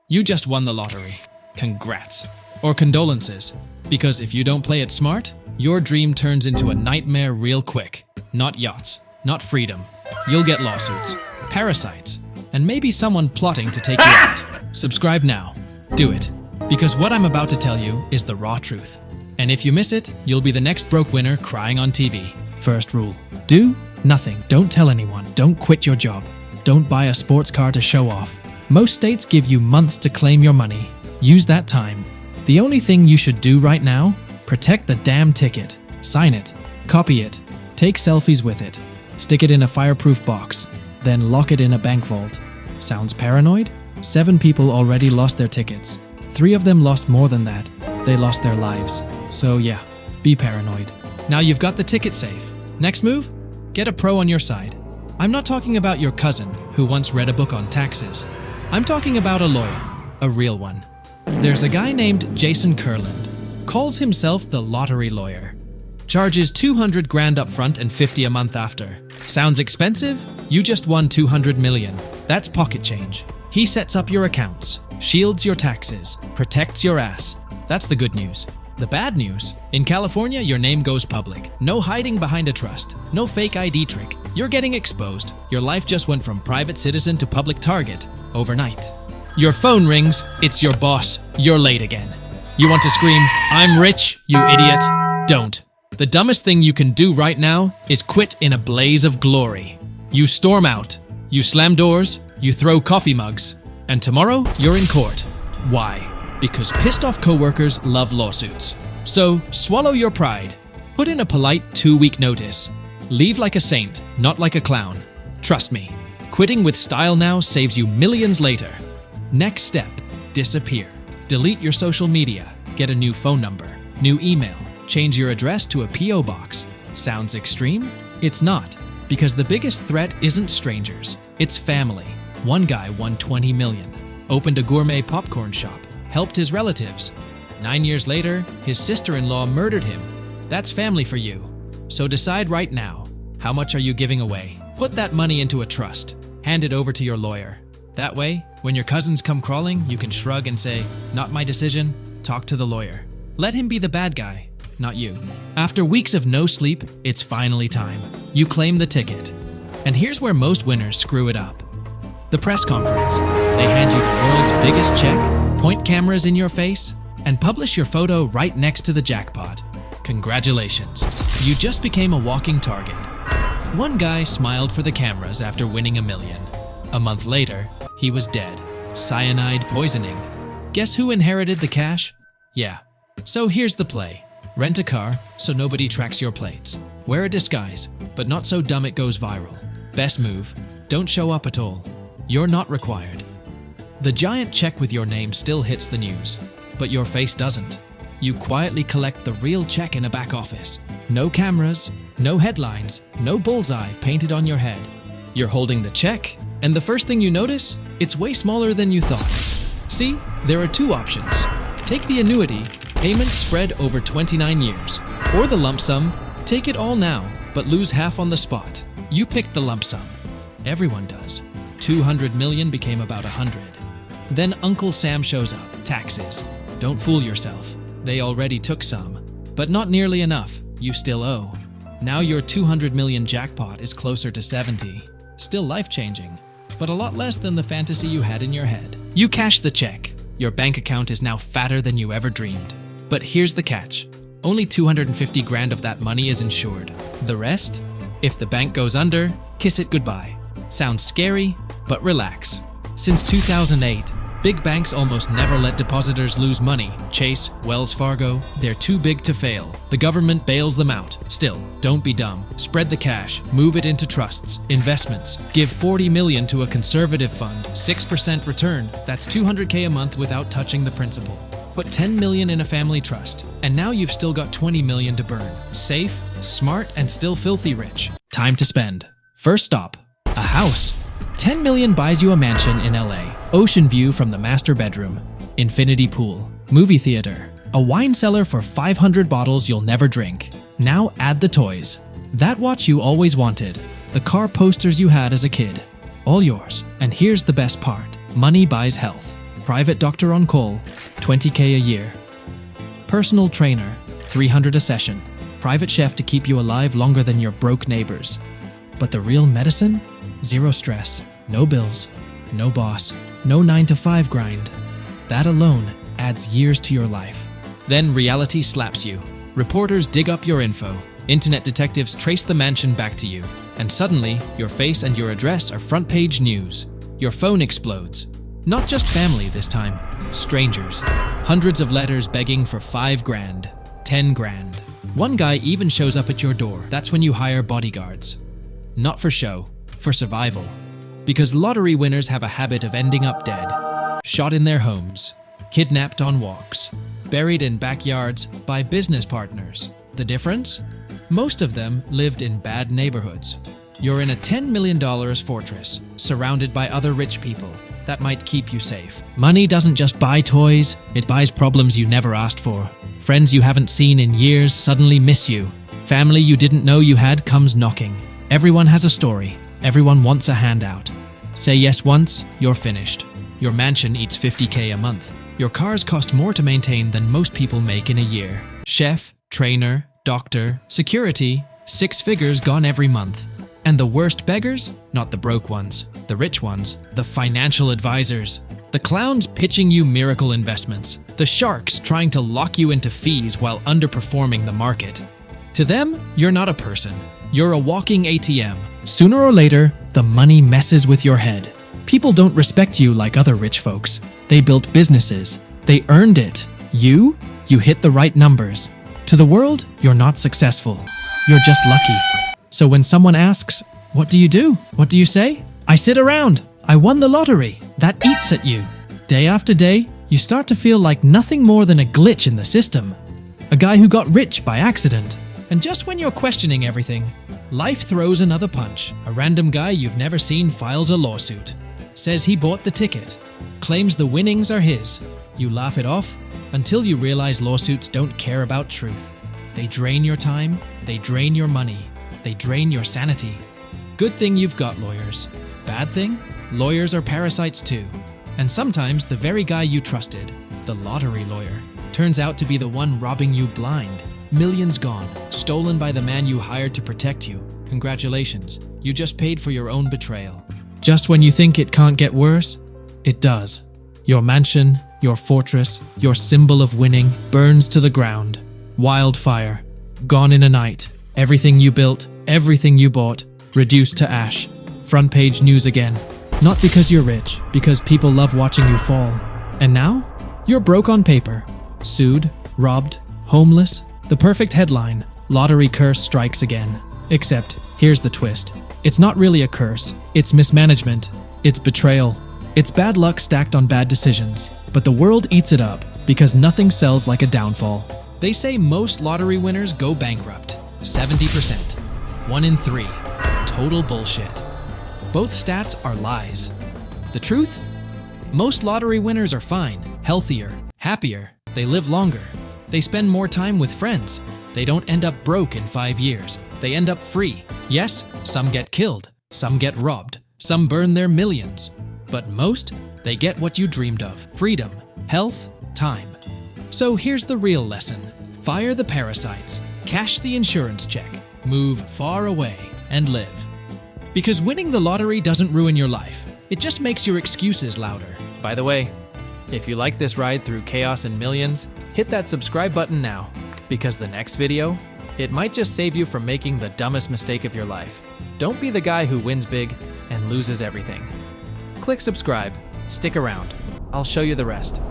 You just won the lottery. Congrats. Or condolences. Because if you don't play it smart, your dream turns into a nightmare real quick. Not yachts, not freedom. You'll get lawsuits, parasites, and maybe someone plotting to take you out. Subscribe now. Do it. Because what I'm about to tell you is the raw truth. And if you miss it, you'll be the next broke winner crying on TV. First rule: do nothing. Don't tell anyone. Don't quit your job. Don't buy a sports car to show off. Most states give you months to claim your money. Use that time. The only thing you should do right now: protect the damn ticket. Sign it. Copy it. Take selfies with it. Stick it in a fireproof box. Then lock it in a bank vault. Sounds paranoid? 7 people already lost their tickets. 3 of them lost more than that. They lost their lives. So yeah, be paranoid. Now you've got the ticket safe. Next move? Get a pro on your side. I'm not talking about your cousin who once read a book on taxes. I'm talking about a lawyer, a real one. There's a guy named Jason Kurland. Calls himself the lottery lawyer. Charges 200 grand up front and 50 a month after. Sounds expensive? You just won 200 million. That's pocket change. He sets up your accounts, shields your taxes, protects your ass. That's the good news. The bad news? In California, your name goes public. No hiding behind a trust. No fake ID trick. You're getting exposed. Your life just went from private citizen to public target overnight. Your phone rings. It's your boss. You're late again. You want to scream, "I'm rich, you idiot." Don't. The dumbest thing you can do right now is quit in a blaze of glory. You storm out. You slam doors. You throw coffee mugs. And tomorrow, you're in court. Why? Because pissed off coworkers love lawsuits. So, swallow your pride. Put in a polite 2-week notice. Leave like a saint, not like a clown. Trust me, quitting with style now saves you millions later. Next step, disappear. Delete your social media. Get a new phone number, new email. Change your address to a P.O. box. Sounds extreme? It's not. Because the biggest threat isn't strangers. It's family. One guy won 20 million. Opened a gourmet popcorn shop. Helped his relatives. 9 years later, his sister-in-law murdered him. That's family for you. So decide right now, how much are you giving away? Put that money into a trust. Hand it over to your lawyer. That way, when your cousins come crawling, you can shrug and say, "Not my decision, talk to the lawyer." Let him be the bad guy, not you. After weeks of no sleep, it's finally time. You claim the ticket. And here's where most winners screw it up. The press conference. They hand you the world's biggest check, point cameras in your face, and publish your photo right next to the jackpot. Congratulations. You just became a walking target. One guy smiled for the cameras after winning $1 million. A month later, he was dead. Cyanide poisoning. Guess who inherited the cash? Yeah. So here's the play. Rent a car so nobody tracks your plates. Wear a disguise, but not so dumb it goes viral. Best move, don't show up at all. You're not required. The giant check with your name still hits the news, but your face doesn't. You quietly collect the real check in a back office. No cameras, no headlines, no bullseye painted on your head. You're holding the check, and the first thing you notice, it's way smaller than you thought. See, there are 2 options. Take the annuity, payments spread over 29 years. Or the lump sum, take it all now, but lose half on the spot. You picked the lump sum. Everyone does. 200 million became about 100. Then Uncle Sam shows up. Taxes. Don't fool yourself. They already took some. But not nearly enough. You still owe. Now your 200 million jackpot is closer to 70. Still life-changing, but a lot less than the fantasy you had in your head. You cash the check. Your bank account is now fatter than you ever dreamed. But here's the catch. Only 250 grand of that money is insured. The rest? If the bank goes under, kiss it goodbye. Sounds scary, but relax. Since 2008, big banks almost never let depositors lose money. Chase, Wells Fargo, they're too big to fail. The government bails them out. Still, don't be dumb. Spread the cash, move it into trusts, investments. Give 40 million to a conservative fund, 6% return. That's 200K a month without touching the principal. Put 10 million in a family trust, and now you've still got 20 million to burn. Safe, smart, and still filthy rich. Time to spend. First stop, a house. 10 million buys you a mansion in LA. Ocean view from the master bedroom. Infinity pool. Movie theater. A wine cellar for 500 bottles you'll never drink. Now add the toys. That watch you always wanted. The car posters you had as a kid. All yours. And here's the best part. Money buys health. Private doctor on call, $20K a year. Personal trainer, $300 a session. Private chef to keep you alive longer than your broke neighbors. But the real medicine? Zero stress, no bills, no boss, no 9-to-5 grind. That alone adds years to your life. Then reality slaps you. Reporters dig up your info. Internet detectives trace the mansion back to you. And suddenly, your face and your address are front-page news. Your phone explodes. Not just family this time, strangers. Hundreds of letters begging for $5,000, $10,000. One guy even shows up at your door. That's when you hire bodyguards. Not for show, for survival. Because lottery winners have a habit of ending up dead. Shot in their homes, kidnapped on walks, buried in backyards by business partners. The difference? Most of them lived in bad neighborhoods. You're in a $10 million fortress, surrounded by other rich people. That might keep you safe. Money doesn't just buy toys, it buys problems you never asked for. Friends you haven't seen in years suddenly miss you. Family you didn't know you had comes knocking. Everyone has a story. Everyone wants a handout. Say yes once, you're finished. Your mansion eats $50K a month. Your cars cost more to maintain than most people make in a year. Chef, trainer, doctor, security, 6 figures gone every month. And the worst beggars? Not the broke ones, the rich ones, the financial advisors. The clowns pitching you miracle investments. The sharks trying to lock you into fees while underperforming the market. To them, you're not a person. You're a walking ATM. Sooner or later, the money messes with your head. People don't respect you like other rich folks. They built businesses. They earned it. You hit the right numbers. To the world, you're not successful. You're just lucky. So when someone asks, "What do you do?" What do you say? "I sit around. I won the lottery." That eats at you. Day after day, you start to feel like nothing more than a glitch in the system. A guy who got rich by accident. And just when you're questioning everything, life throws another punch. A random guy you've never seen files a lawsuit. Says he bought the ticket. Claims the winnings are his. You laugh it off until you realize lawsuits don't care about truth. They drain your time. They drain your money. They drain your sanity. Good thing you've got lawyers. Bad thing? Lawyers are parasites too. And sometimes the very guy you trusted, the lottery lawyer, turns out to be the one robbing you blind. Millions gone, stolen by the man you hired to protect you. Congratulations, you just paid for your own betrayal. Just when you think it can't get worse, it does. Your mansion, your fortress, your symbol of winning burns to the ground. Wildfire, gone in a night. Everything you built, everything you bought, reduced to ash. Front page news again. Not because you're rich, because people love watching you fall. And now, you're broke on paper. Sued, robbed, homeless. The perfect headline, lottery curse strikes again. Except, here's the twist. It's not really a curse. It's mismanagement. It's betrayal. It's bad luck stacked on bad decisions. But the world eats it up because nothing sells like a downfall. They say most lottery winners go bankrupt. 70%. 1 in 3. Total bullshit. Both stats are lies. The truth? Most lottery winners are fine, healthier, happier. They live longer. They spend more time with friends. They don't end up broke in 5 years. They end up free. Yes, some get killed. Some get robbed. Some burn their millions. But most, they get what you dreamed of. Freedom, health, time. So here's the real lesson. Fire the parasites. Cash the insurance check. Move far away and live. Because winning the lottery doesn't ruin your life. It just makes your excuses louder. By the way, if you like this ride through chaos and millions, hit that subscribe button now. Because the next video, it might just save you from making the dumbest mistake of your life. Don't be the guy who wins big and loses everything. Click subscribe. Stick around. I'll show you the rest.